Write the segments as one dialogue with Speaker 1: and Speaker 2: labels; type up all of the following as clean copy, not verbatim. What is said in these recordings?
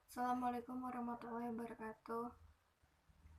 Speaker 1: Assalamualaikum warahmatullahi wabarakatuh.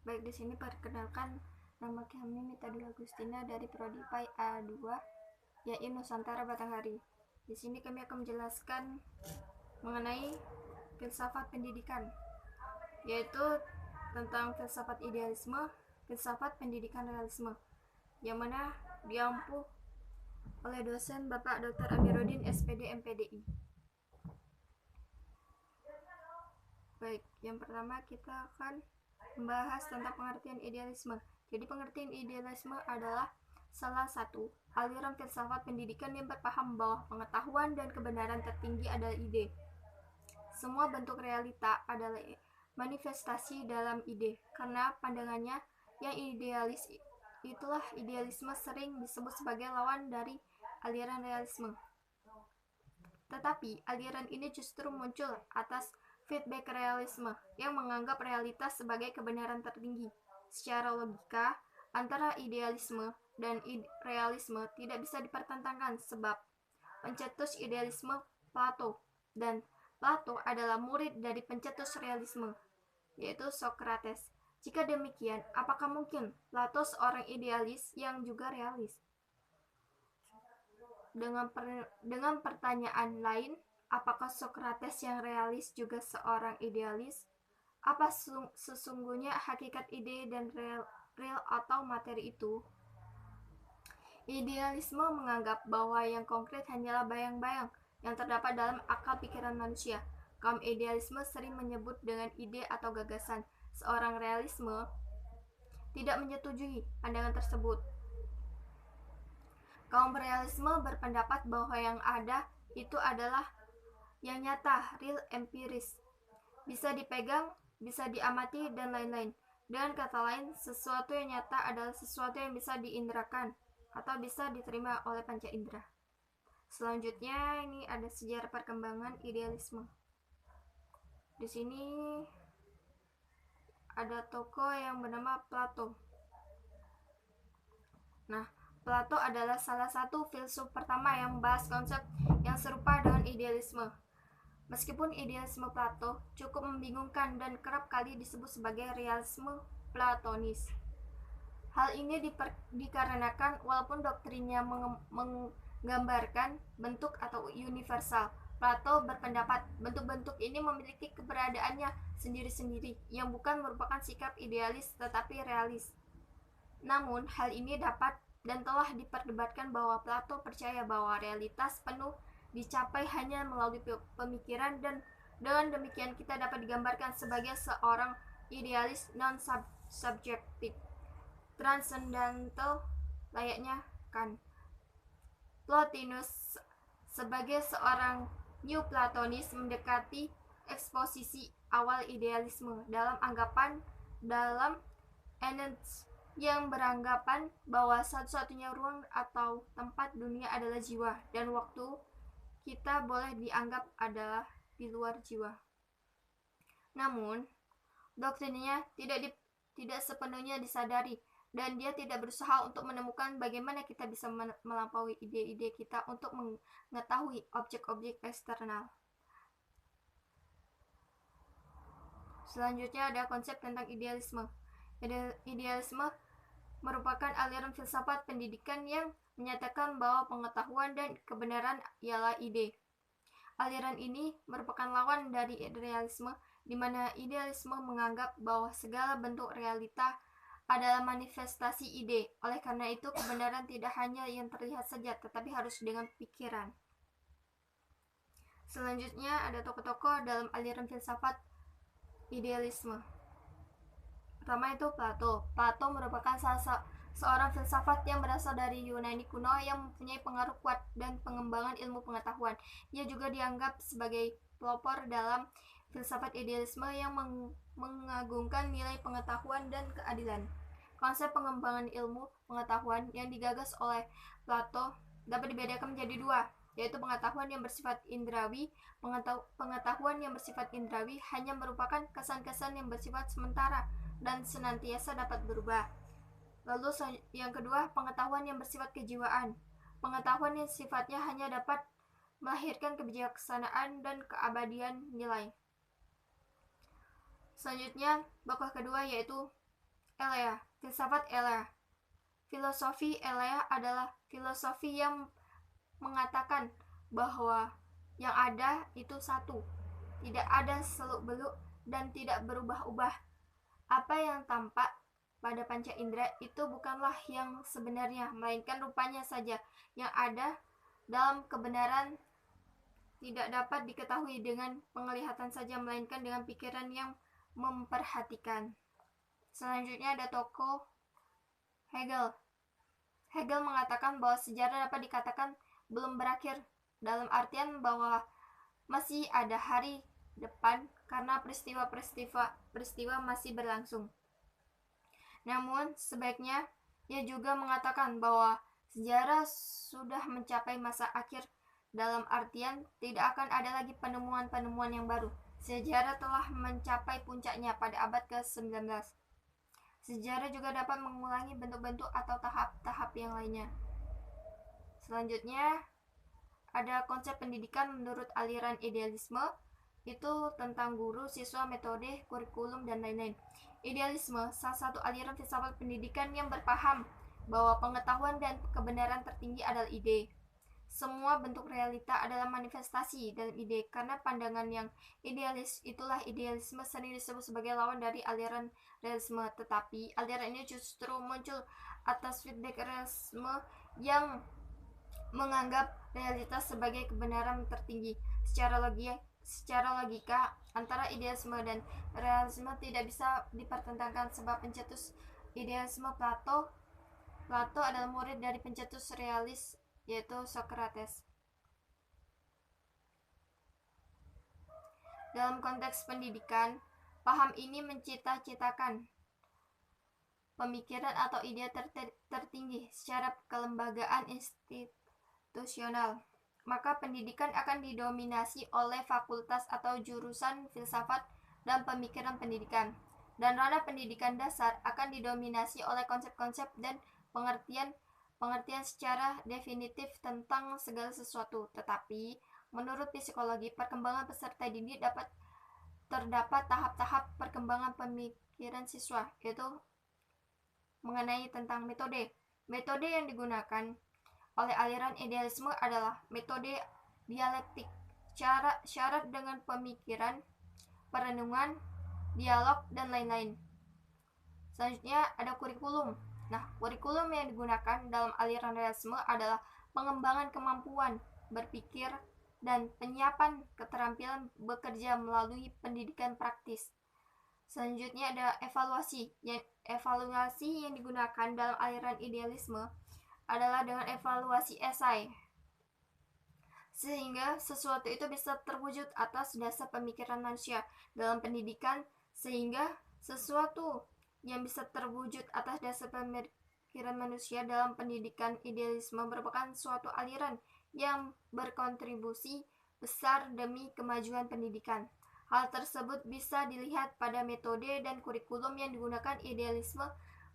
Speaker 1: Baik, di sini perkenalkan, nama kami Mita Dwi Agustina dari Prodi PAI A2 YAI Nusantara Batanghari. Di sini kami akan menjelaskan mengenai filsafat pendidikan, yaitu tentang filsafat idealisme, filsafat pendidikan realisme, yang mana diampu oleh dosen Bapak Dr. Amiruddin SPD MPDI. Baik, yang pertama kita akan membahas tentang pengertian idealisme. Jadi pengertian idealisme adalah salah satu aliran filsafat pendidikan yang berpaham bahwa pengetahuan dan kebenaran tertinggi adalah ide. Semua bentuk realita adalah manifestasi dalam ide. Karena pandangannya yang idealis, itulah idealisme sering disebut sebagai lawan dari aliran realisme. Tetapi aliran ini justru muncul atas feedback realisme yang menganggap realitas sebagai kebenaran tertinggi. Secara logika, antara idealisme dan realisme tidak bisa dipertentangkan sebab pencetus idealisme Plato, dan Plato adalah murid dari pencetus realisme, yaitu Socrates. Jika demikian, apakah mungkin Plato seorang idealis yang juga realis? Dengan pertanyaan lain, apakah Socrates yang realis juga seorang idealis? Apa sesungguhnya hakikat ide dan real atau materi itu? Idealisme menganggap bahwa yang konkret hanyalah bayang-bayang yang terdapat dalam akal pikiran manusia. Kaum idealisme sering menyebut dengan ide atau gagasan. Seorang realisme tidak menyetujui pandangan tersebut. Kaum realisme berpendapat bahwa yang ada itu adalah yang nyata, real, empiris, bisa dipegang, bisa diamati, dan lain-lain. Dengan kata lain, sesuatu yang nyata adalah sesuatu yang bisa diindrakan atau bisa diterima oleh panca indera. Selanjutnya, ini ada sejarah perkembangan idealisme. Di sini ada tokoh yang bernama Plato. Nah, Plato adalah salah satu filsuf pertama yang membahas konsep yang serupa dengan idealisme. Meskipun idealisme Plato cukup membingungkan dan kerap kali disebut sebagai realisme platonis. Hal ini dikarenakan walaupun doktrinnya menggambarkan bentuk atau universal, Plato berpendapat bentuk-bentuk ini memiliki keberadaannya sendiri-sendiri yang bukan merupakan sikap idealis tetapi realis. Namun, hal ini dapat dan telah diperdebatkan bahwa Plato percaya bahwa realitas penuh dicapai hanya melalui pemikiran, dan dengan demikian kita dapat digambarkan sebagai seorang idealis non-subjektif, transcendental layaknya Kant. Plotinus sebagai seorang New Platonis mendekati eksposisi awal idealisme dalam anggapan dalam Enence yang beranggapan bahwa satu-satunya ruang atau tempat dunia adalah jiwa, dan waktu kita boleh dianggap adalah di luar jiwa. Namun, doktrinnya tidak sepenuhnya disadari, dan dia tidak berusaha untuk menemukan bagaimana kita bisa melampaui ide-ide kita untuk mengetahui objek-objek eksternal. Selanjutnya ada konsep tentang idealisme. Idealisme merupakan aliran filsafat pendidikan yang menyatakan bahwa pengetahuan dan kebenaran ialah ide. Aliran ini merupakan lawan dari realisme, di mana idealisme menganggap bahwa segala bentuk realita adalah manifestasi ide. Oleh karena itu, kebenaran tidak hanya yang terlihat saja, tetapi harus dengan pikiran. Selanjutnya ada tokoh-tokoh dalam aliran filsafat idealisme. Pertama itu Plato. Plato merupakan seorang filsafat yang berasal dari Yunani kuno yang mempunyai pengaruh kuat dan pengembangan ilmu pengetahuan. Ia juga dianggap sebagai pelopor dalam filsafat idealisme yang mengagungkan nilai pengetahuan dan keadilan. Konsep pengembangan ilmu pengetahuan yang digagas oleh Plato dapat dibedakan menjadi dua, yaitu pengetahuan yang bersifat indrawi. Pengetahuan yang bersifat indrawi hanya merupakan kesan-kesan yang bersifat sementara dan senantiasa dapat berubah. Lalu yang kedua, pengetahuan yang bersifat kejiwaan. Pengetahuan yang sifatnya hanya dapat melahirkan kebijaksanaan dan keabadian nilai. Selanjutnya, tokoh kedua yaitu Elea, filsafat Elea. Filosofi Elea adalah filosofi yang mengatakan bahwa yang ada itu satu, tidak ada seluk-beluk dan tidak berubah-ubah. Apa yang tampak pada panca indera itu bukanlah yang sebenarnya, melainkan rupanya saja. Yang ada dalam kebenaran tidak dapat diketahui dengan penglihatan saja, melainkan dengan pikiran yang memperhatikan. Selanjutnya ada tokoh Hegel. Hegel mengatakan bahwa sejarah dapat dikatakan belum berakhir, dalam artian bahwa masih ada hari depan karena peristiwa masih berlangsung. Namun sebaiknya ia juga mengatakan bahwa sejarah sudah mencapai masa akhir, dalam artian tidak akan ada lagi penemuan-penemuan yang baru. Sejarah telah mencapai puncaknya pada abad ke-19. Sejarah juga dapat mengulangi bentuk-bentuk atau tahap-tahap yang lainnya. Selanjutnya ada konsep pendidikan menurut aliran idealisme, itu tentang guru, siswa, metode, kurikulum, dan lain-lain. Idealisme salah satu aliran filsafat pendidikan yang berpaham bahwa pengetahuan dan kebenaran tertinggi adalah ide. Semua bentuk realita adalah manifestasi dalam ide. Karena pandangan yang idealis, itulah idealisme sering disebut sebagai lawan dari aliran realisme. Tetapi aliran ini justru muncul atas feedback realisme yang menganggap realitas sebagai kebenaran tertinggi. Secara logika antara idealisme dan realisme tidak bisa dipertentangkan, sebab pencetus idealisme Plato adalah murid dari pencetus realis yaitu Socrates. Dalam konteks pendidikan, paham ini mencita-citakan pemikiran atau ide tertinggi secara kelembagaan institusional. Maka pendidikan akan didominasi oleh fakultas atau jurusan filsafat dan pemikiran pendidikan. Dan ranah pendidikan dasar akan didominasi oleh konsep-konsep dan pengertian secara definitif tentang segala sesuatu. Tetapi menurut psikologi perkembangan peserta didik terdapat tahap-tahap perkembangan pemikiran siswa, yaitu mengenai tentang metode. Metode yang digunakan oleh aliran idealisme adalah metode dialektik, syarat dengan pemikiran, perenungan, dialog, dan lain-lain. Selanjutnya ada kurikulum. Nah, kurikulum yang digunakan dalam aliran realisme adalah pengembangan kemampuan berpikir dan penyiapan keterampilan bekerja melalui pendidikan praktis. Selanjutnya ada evaluasi. Evaluasi yang digunakan dalam aliran idealisme adalah dengan evaluasi esai, sehingga sesuatu itu bisa terwujud atas dasar pemikiran manusia. Dalam pendidikan, sehingga sesuatu yang bisa terwujud atas dasar pemikiran manusia dalam pendidikan idealisme merupakan suatu aliran yang berkontribusi besar demi kemajuan pendidikan. Hal tersebut bisa dilihat pada metode dan kurikulum yang digunakan. Idealisme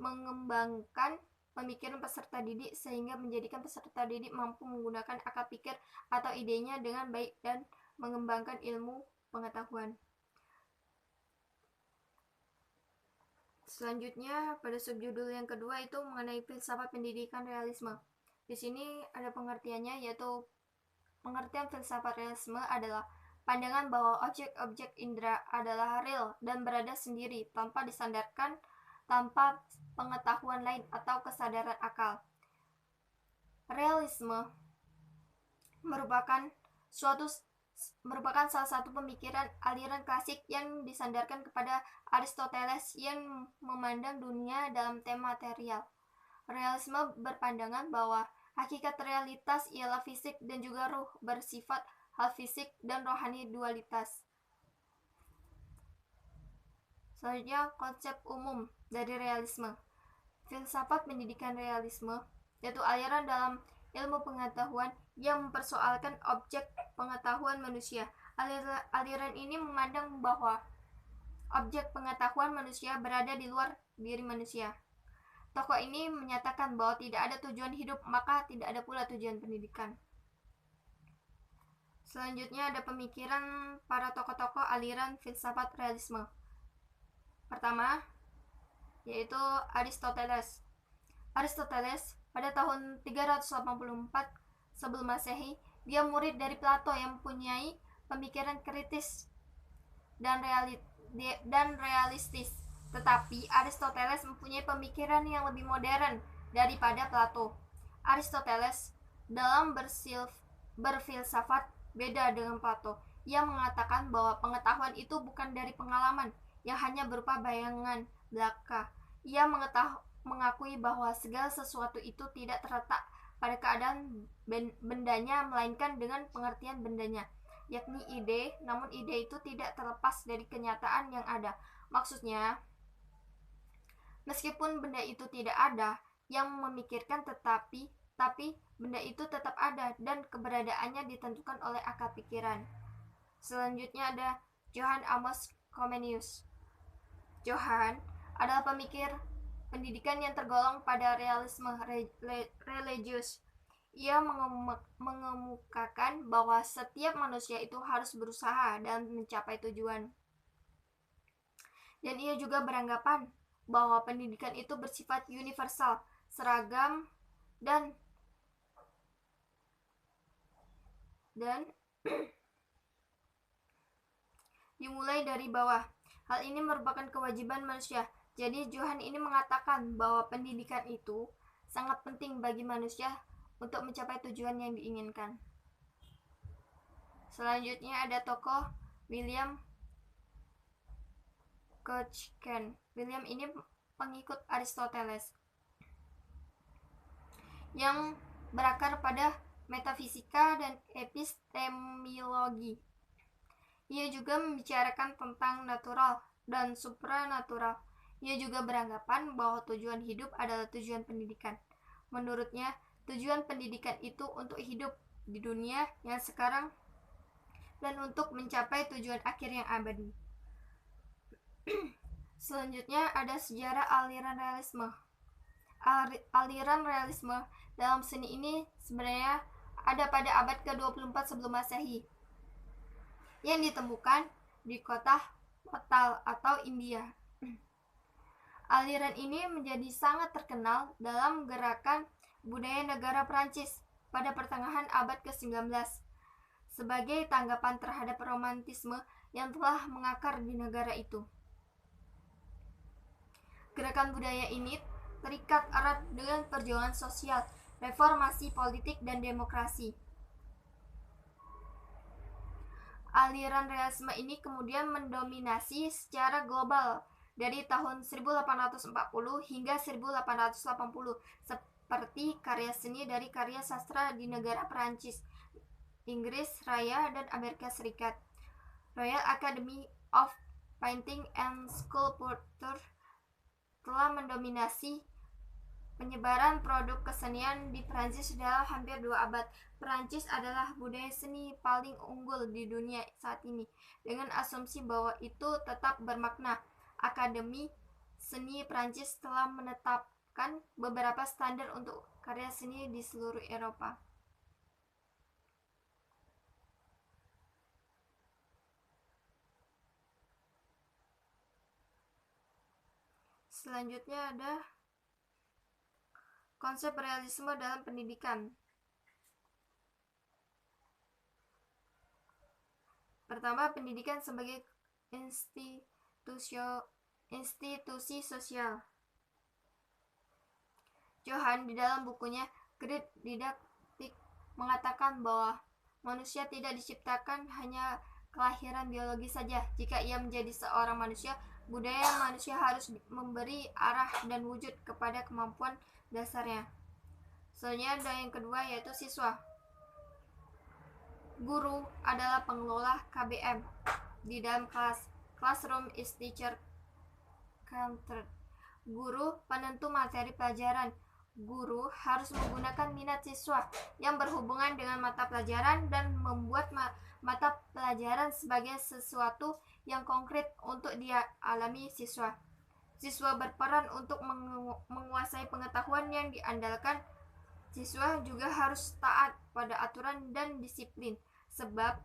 Speaker 1: mengembangkan pemikiran peserta didik sehingga menjadikan peserta didik mampu menggunakan akal pikir atau idenya dengan baik dan mengembangkan ilmu pengetahuan. Selanjutnya pada subjudul yang kedua itu mengenai filsafat pendidikan realisme. Di sini ada pengertiannya, yaitu pengertian filsafat realisme adalah pandangan bahwa objek-objek indera adalah real dan berada sendiri tanpa disandarkan, tanpa pengetahuan lain atau kesadaran akal. Realisme merupakan salah satu pemikiran aliran klasik yang disandarkan kepada Aristoteles yang memandang dunia dalam tema material. Realisme berpandangan bahwa hakikat realitas ialah fisik dan juga ruh, bersifat hal fisik dan rohani dualitas. Selanjutnya konsep umum dari realisme. Filsafat pendidikan realisme yaitu aliran dalam ilmu pengetahuan yang mempersoalkan objek pengetahuan manusia. Aliran ini memandang bahwa objek pengetahuan manusia berada di luar diri manusia. Tokoh ini menyatakan bahwa tidak ada tujuan hidup, maka tidak ada pula tujuan pendidikan. Selanjutnya ada pemikiran para tokoh-tokoh aliran filsafat realisme. Pertama, yaitu Aristoteles. Aristoteles pada tahun 384 sebelum Masehi, dia murid dari Plato yang mempunyai pemikiran kritis dan realistis. Tetapi Aristoteles mempunyai pemikiran yang lebih modern daripada Plato. Aristoteles dalam berfilsafat beda dengan Plato. Ia mengatakan bahwa pengetahuan itu bukan dari pengalaman yang hanya berupa bayangan belaka. Ia mengakui bahwa segala sesuatu itu tidak terletak pada keadaan bendanya, melainkan dengan pengertian bendanya, yakni ide, namun ide itu tidak terlepas dari kenyataan yang ada. Maksudnya, meskipun benda itu tidak ada yang memikirkan, tapi benda itu tetap ada dan keberadaannya ditentukan oleh akal pikiran. Selanjutnya ada Johann Amos Comenius. Johann adalah pemikir pendidikan yang tergolong pada realisme religius. Ia mengemukakan bahwa setiap manusia itu harus berusaha dalam mencapai tujuan. Dan ia juga beranggapan bahwa pendidikan itu bersifat universal, seragam, dan dimulai dari bawah. Hal ini merupakan kewajiban manusia. Jadi Johann ini mengatakan bahwa pendidikan itu sangat penting bagi manusia untuk mencapai tujuan yang diinginkan. Selanjutnya ada tokoh William Cochran. William ini pengikut Aristoteles yang berakar pada metafisika dan epistemologi. Ia juga membicarakan tentang natural dan supranatural. Ia juga beranggapan bahwa tujuan hidup adalah tujuan pendidikan. Menurutnya, tujuan pendidikan itu untuk hidup di dunia yang sekarang dan untuk mencapai tujuan akhir yang abadi. Selanjutnya ada sejarah aliran realisme. Aliran realisme dalam seni ini sebenarnya ada pada abad ke-24 sebelum Masehi, yang ditemukan di kota Patal atau India. Aliran ini menjadi sangat terkenal dalam gerakan budaya negara Prancis pada pertengahan abad ke-19 sebagai tanggapan terhadap romantisme yang telah mengakar di negara itu. Gerakan budaya ini terikat erat dengan perjuangan sosial, reformasi politik, dan demokrasi. Aliran realisme ini kemudian mendominasi secara global dari tahun 1840 hingga 1880, seperti karya seni dari karya sastra di negara Perancis, Inggris Raya, dan Amerika Serikat. Royal Academy of Painting and Sculpture telah mendominasi penyebaran produk kesenian di Perancis dalam hampir 2 abad. Perancis adalah budaya seni paling unggul di dunia saat ini, dengan asumsi bahwa itu tetap bermakna. Akademi Seni Prancis telah menetapkan beberapa standar untuk karya seni di seluruh Eropa. Selanjutnya ada konsep realisme dalam pendidikan. Pertama, pendidikan sebagai institusi sosial. Johann di dalam bukunya Great Didactic mengatakan bahwa manusia tidak diciptakan hanya kelahiran biologi saja. Jika ia menjadi seorang manusia, budaya manusia harus memberi arah dan wujud kepada kemampuan dasarnya. Selanjutnya ada yang kedua, yaitu siswa. Guru adalah pengelola KBM di dalam kelas. Classroom is teacher centered. Guru penentu materi pelajaran. Guru harus menggunakan minat siswa yang berhubungan dengan mata pelajaran dan membuat mata pelajaran sebagai sesuatu yang konkret untuk dialami siswa. Siswa berperan untuk menguasai pengetahuan yang diandalkan. Siswa juga harus taat pada aturan dan disiplin, sebab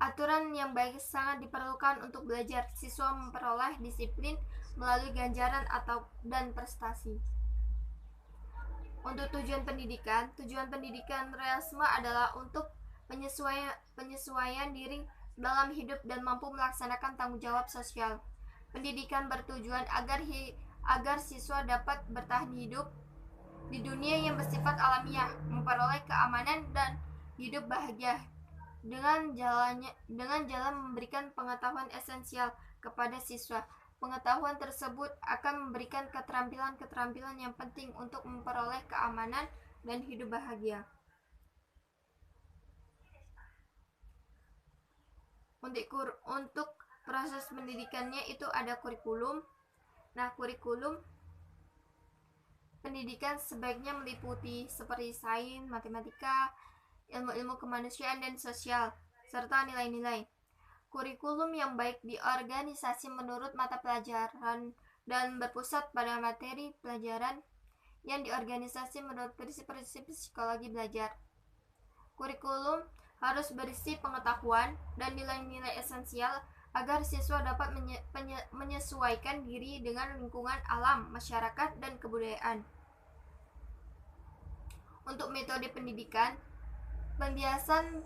Speaker 1: Aturan yang baik sangat diperlukan untuk belajar. Siswa memperoleh disiplin melalui ganjaran dan prestasi. Untuk tujuan pendidikan realisme adalah untuk penyesuaian diri dalam hidup dan mampu melaksanakan tanggung jawab sosial. Pendidikan bertujuan agar siswa dapat bertahan hidup di dunia yang bersifat alamiah, memperoleh keamanan dan hidup bahagia dengan jalan memberikan pengetahuan esensial kepada siswa. Pengetahuan tersebut akan memberikan keterampilan-keterampilan yang penting untuk memperoleh keamanan dan hidup bahagia. Untuk proses pendidikannya itu ada kurikulum. Nah, kurikulum pendidikan sebaiknya meliputi seperti sains, matematika, ilmu-ilmu kemanusiaan dan sosial, serta nilai-nilai. Kurikulum yang baik diorganisasi menurut mata pelajaran dan berpusat pada materi pelajaran yang diorganisasi menurut prinsip-prinsip psikologi belajar. Kurikulum harus berisi pengetahuan dan nilai-nilai esensial agar siswa dapat menyesuaikan diri dengan lingkungan alam, masyarakat, dan kebudayaan. Untuk metode pendidikan, pembiasan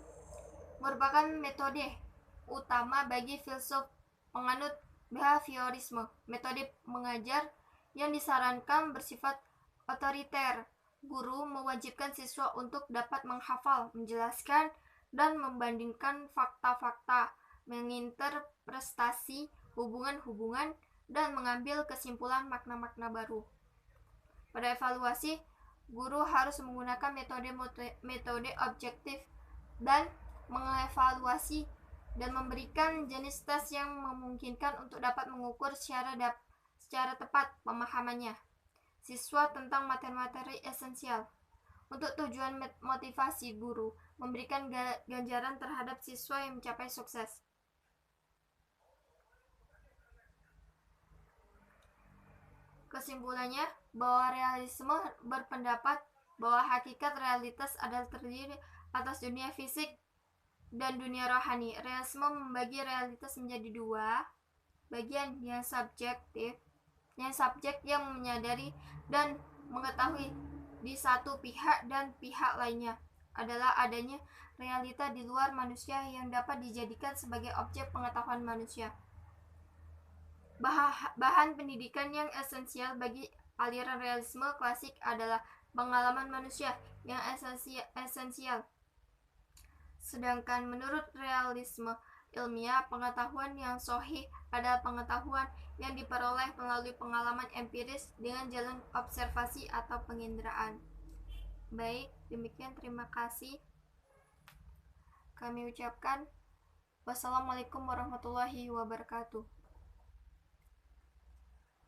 Speaker 1: merupakan metode utama bagi filsuf penganut behaviorisme. Metode mengajar yang disarankan bersifat otoriter. Guru mewajibkan siswa untuk dapat menghafal, menjelaskan, dan membandingkan fakta-fakta, menginterpretasi hubungan-hubungan, dan mengambil kesimpulan makna-makna baru. Pada evaluasi, guru harus menggunakan metode objektif dan mengevaluasi dan memberikan jenis tes yang memungkinkan untuk dapat mengukur secara tepat pemahamannya siswa tentang materi-materi esensial. Untuk tujuan motivasi, guru memberikan ganjaran terhadap siswa yang mencapai sukses. Kesimpulannya, bahwa realisme berpendapat bahwa hakikat realitas adalah terdiri atas dunia fisik dan dunia rohani. Realisme membagi realitas menjadi dua bagian, yang subjektif, yang subjek yang menyadari dan mengetahui di satu pihak, dan pihak lainnya adalah adanya realita di luar manusia yang dapat dijadikan sebagai objek pengetahuan manusia. Bahan pendidikan yang esensial bagi aliran realisme klasik adalah pengalaman manusia yang esensial. Sedangkan menurut realisme ilmiah, pengetahuan yang sahih adalah pengetahuan yang diperoleh melalui pengalaman empiris dengan jalan observasi atau penginderaan. Baik, demikian, terima kasih. Kami ucapkan wassalamualaikum warahmatullahi wabarakatuh.